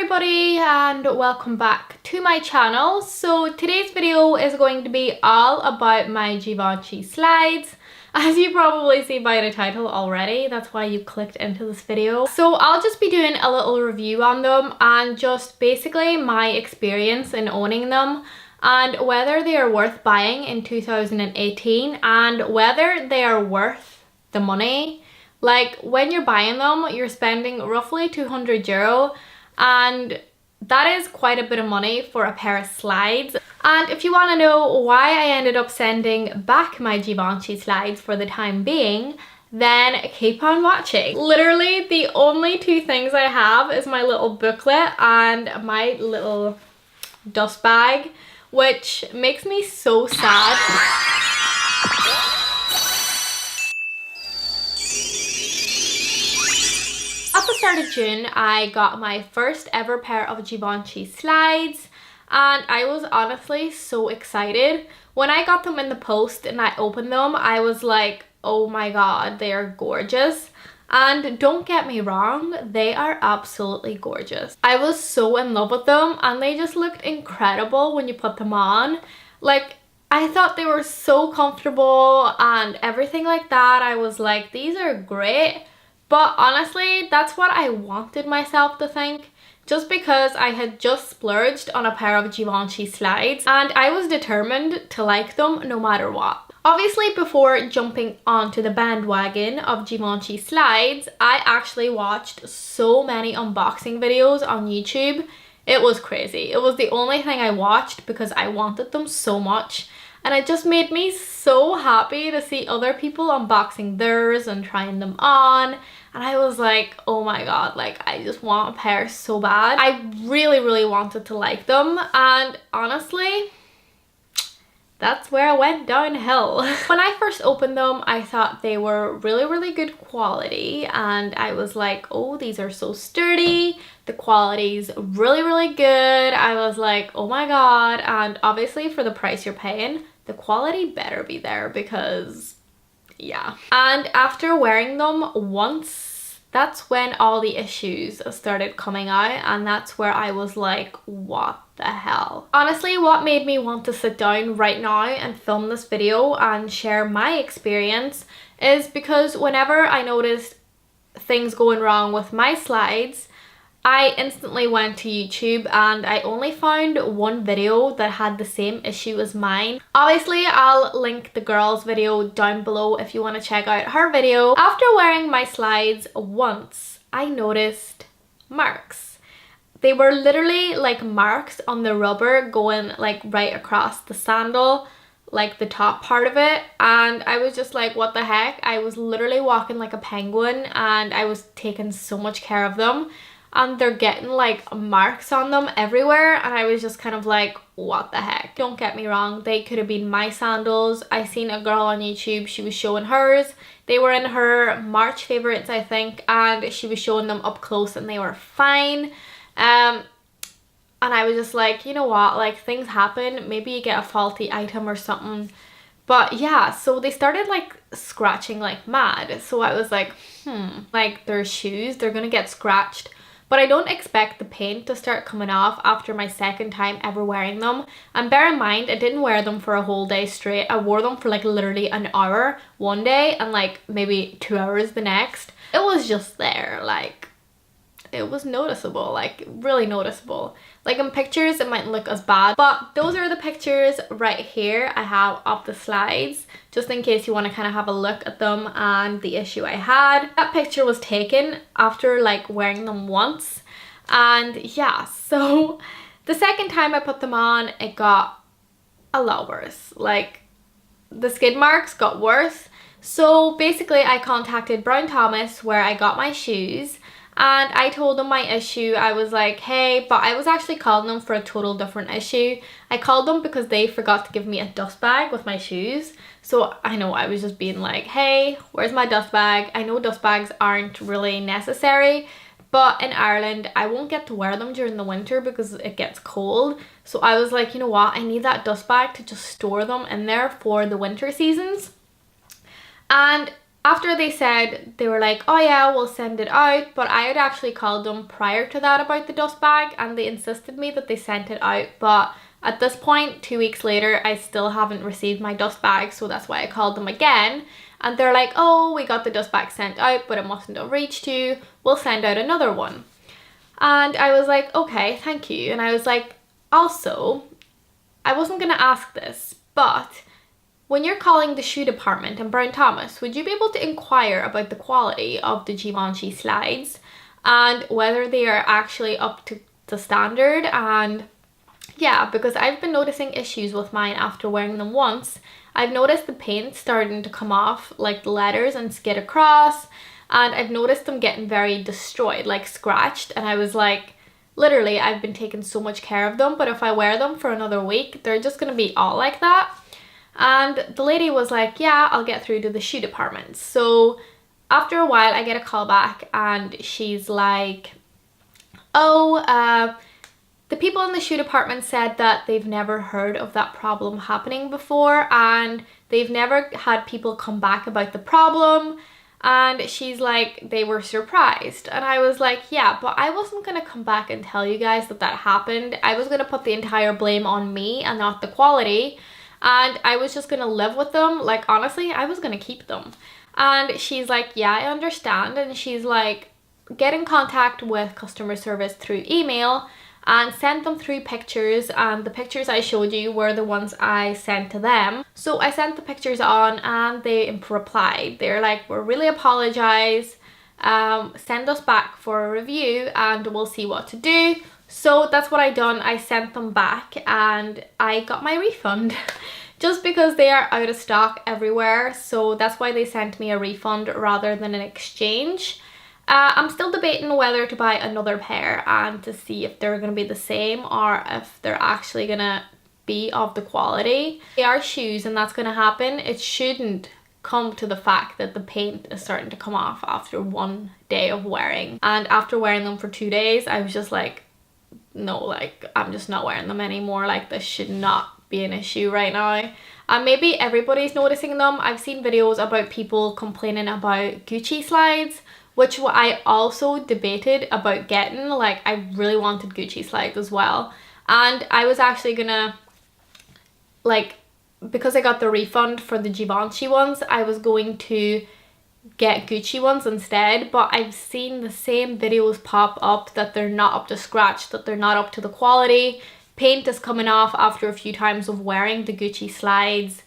everybody and welcome back to my channel. So today's video is going to be all about my Givenchy slides. As you probably see by the title already, that's why you clicked into this video. So I'll just be doing a little review on them and just basically my experience in owning them and whether they are worth buying in 2018 and whether they are worth the money. Like when you're buying them, you're spending roughly €200 and that is quite a bit of money for a pair of slides. And if you want to know why I ended up sending back my Givenchy slides for the time being, then keep on watching. Literally the only two things I have is my little booklet and my little dust bag, which makes me so sad. At the start of June, I got my first ever pair of Givenchy slides and I was honestly so excited. When I got them in the post and I opened them, I was like, oh my god, they are gorgeous. And don't get me wrong, they are absolutely gorgeous. I was so in love with them and they just looked incredible when you put them on. Like, I thought they were so comfortable and everything like that. I was like, these are great. But honestly, that's what I wanted myself to think, just because I had just splurged on a pair of Givenchy slides and I was determined to like them no matter what. Obviously, before jumping onto the bandwagon of Givenchy slides, I actually watched so many unboxing videos on YouTube. It was crazy. It was the only thing I watched because I wanted them so much. And it just made me so happy to see other people unboxing theirs and trying them on. And I was like, oh my god, like I just want a pair so bad. I really wanted to like them. And honestly, that's where I went downhill. When I first opened them, I thought they were really good quality. And I was like, oh, these are so sturdy. The quality's really good. I was like, oh my god. And obviously for the price you're paying, the quality better be there because yeah. And after wearing them once, that's when all the issues started coming out and that's where I was like, what the hell? Honestly, what made me want to sit down right now and film this video and share my experience is because whenever I noticed things going wrong with my slides, I instantly went to YouTube and I only found one video that had the same issue as mine. Obviously, I'll link the girl's video down below if you want to check out her video. After wearing my slides once, I noticed marks. They were literally like marks on the rubber going like right across the sandal, like the top part of it, and I was just like, what the heck? I was literally walking like a penguin and I was taking so much care of them. And they're getting like marks on them everywhere and I was just kind of like, what the heck? Don't get me wrong, they could have been my sandals. I seen a girl on YouTube, she was showing hers. They were in her March favorites, I think, and she was showing them up close and they were fine. And I was just like, you know what, like things happen, maybe you get a faulty item or something. But yeah, so they started like scratching like mad. So I was like, like their shoes, they're gonna get scratched. But I don't expect the paint to start coming off after my second time ever wearing them. And bear in mind, I didn't wear them for a whole day straight. I wore them for like literally an hour one day and like maybe 2 hours the next. It was just there, like it was noticeable, like really noticeable. Like in pictures it mightn't look as bad, but those are the pictures right here I have of the slides, just in case you want to kind of have a look at them and the issue I had. That picture was taken after like wearing them once, and yeah, so the second time I put them on it got a lot worse. Like the skid marks got worse. So basically I contacted Brown Thomas where I got my shoes. And I told them my issue. I was like, hey, but I was actually calling them for a total different issue. I called them because they forgot to give me a dust bag with my shoes. So I know I was just being like, hey, where's my dust bag? I know dust bags aren't really necessary, but in Ireland, I won't get to wear them during the winter because it gets cold. So I was like, you know what? I need that dust bag to just store them in there for the winter seasons. And After they said, they were like, oh yeah, we'll send it out, but I had actually called them prior to that about the dust bag, and they insisted me that they sent it out. But at this point, 2 weeks later, I still haven't received my dust bag, so that's why I called them again. And they're like, oh, we got the dust bag sent out, but it mustn't have reached you. We'll send out another one. And I was like, okay, thank you. And I was like, also, I wasn't going to ask this, but when you're calling the shoe department in Brown Thomas, would you be able to inquire about the quality of the Givenchy slides and whether they are actually up to the standard? And yeah, because I've been noticing issues with mine after wearing them once. I've noticed the paint starting to come off, like the letters, and skid across, and I've noticed them getting very destroyed, like scratched, and I was like, literally, I've been taking so much care of them, but if I wear them for another week, they're just gonna be all like that. And the lady was like, yeah, I'll get through to the shoe department. So after a while, I get a call back, and she's like, oh, the people in the shoe department said that they've never heard of that problem happening before, and they've never had people come back about the problem. And she's like, they were surprised. And I was like, yeah, but I wasn't going to come back and tell you guys that that happened. I was going to put the entire blame on me and not the quality. And I was just going to live with them. Like, honestly, I was going to keep them. And she's like, yeah, I understand. And she's like, get in contact with customer service through email and send them through pictures, and the pictures I showed you were the ones I sent to them. So I sent the pictures on, and they replied. They're like, we really apologize, send us back for a review and we'll see what to do. So that's what I done. I sent them back and I got my refund just because they are out of stock everywhere. So that's why they sent me a refund rather than an exchange. I'm still debating whether to buy another pair and to see if they're going to be the same or if they're actually going to be of the quality. They are shoes, and that's going to happen. It shouldn't come to the fact that the paint is starting to come off after 1 day of wearing. And after wearing them for 2 days, I was just like, no, like, I'm just not wearing them anymore. Like, this should not be an issue right now. And maybe everybody's noticing them. I've seen videos about people complaining about Gucci slides, which I also debated about getting. Like, I really wanted Gucci slides as well. And I was actually gonna, like, because I got the refund for the Givenchy ones, I was going to get Gucci ones instead. But I've seen the same videos pop up that they're not up to scratch, that they're not up to the quality. Paint is coming off after a few times of wearing the Gucci slides.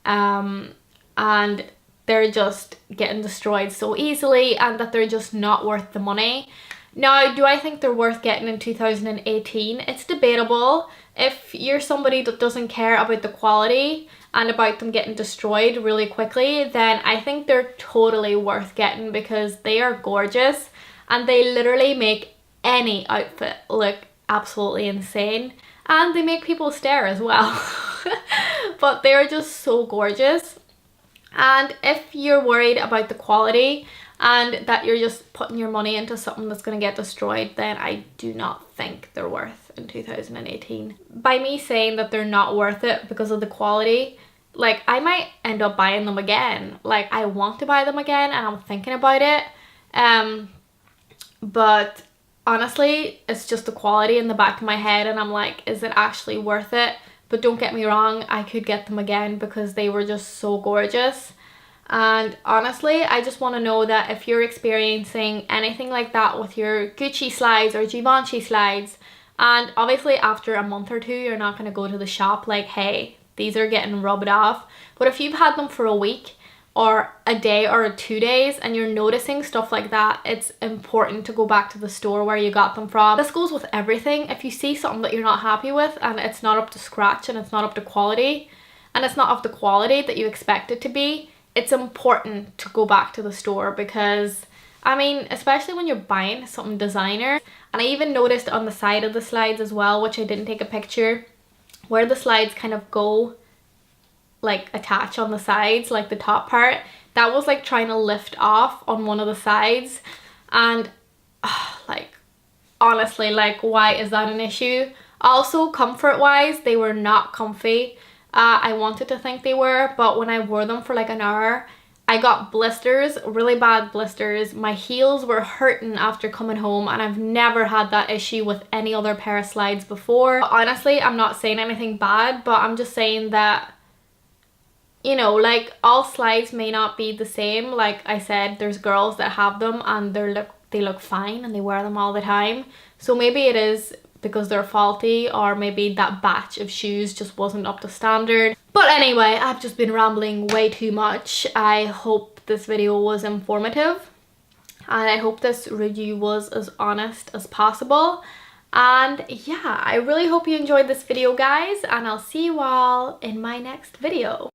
And they're just getting destroyed so easily, and that they're just not worth the money. Now, do I think they're worth getting in 2018? It's debatable. If you're somebody that doesn't care about the quality and about them getting destroyed really quickly, then I think they're totally worth getting because they are gorgeous and they literally make any outfit look absolutely insane. And they make people stare as well. But they're just so gorgeous. And if you're worried about the quality and that you're just putting your money into something that's going to get destroyed, then I do not think they're worth in 2018. By me saying that they're not worth it because of the quality, like, I might end up buying them again. Like, I want to buy them again and I'm thinking about it. But honestly, it's just the quality in the back of my head, and I'm like, is it actually worth it? But don't get me wrong, I could get them again because they were just so gorgeous. And honestly, I just want to know that if you're experiencing anything like that with your Gucci slides or Givenchy slides, and obviously after a month or two, you're not going to go to the shop like, hey, these are getting rubbed off. But if you've had them for a week or a day or 2 days and you're noticing stuff like that, it's important to go back to the store where you got them from. This goes with everything. If you see something that you're not happy with and it's not up to scratch and it's not up to quality and it's not of the quality that you expect it to be, it's important to go back to the store because, I mean, especially when you're buying something designer. And I even noticed on the side of the slides as well, which I didn't take a picture, where the slides kind of go, like, attach on the sides, like the top part, that was like trying to lift off on one of the sides. And like, honestly, like, why is that an issue? Also, comfort wise, they were not comfy. I wanted to think they were, but when I wore them for like an hour, I got blisters, really bad blisters. My heels were hurting after coming home, and I've never had that issue with any other pair of slides before. Honestly, I'm not saying anything bad, but I'm just saying that, you know, like, all slides may not be the same. Like I said, there's girls that have them and they look fine and they wear them all the time. So maybe it is because they're faulty, or maybe that batch of shoes just wasn't up to standard. But anyway, I've just been rambling way too much. I hope this video was informative, and I hope this review was as honest as possible. And yeah, I really hope you enjoyed this video, guys, and I'll see you all in my next video.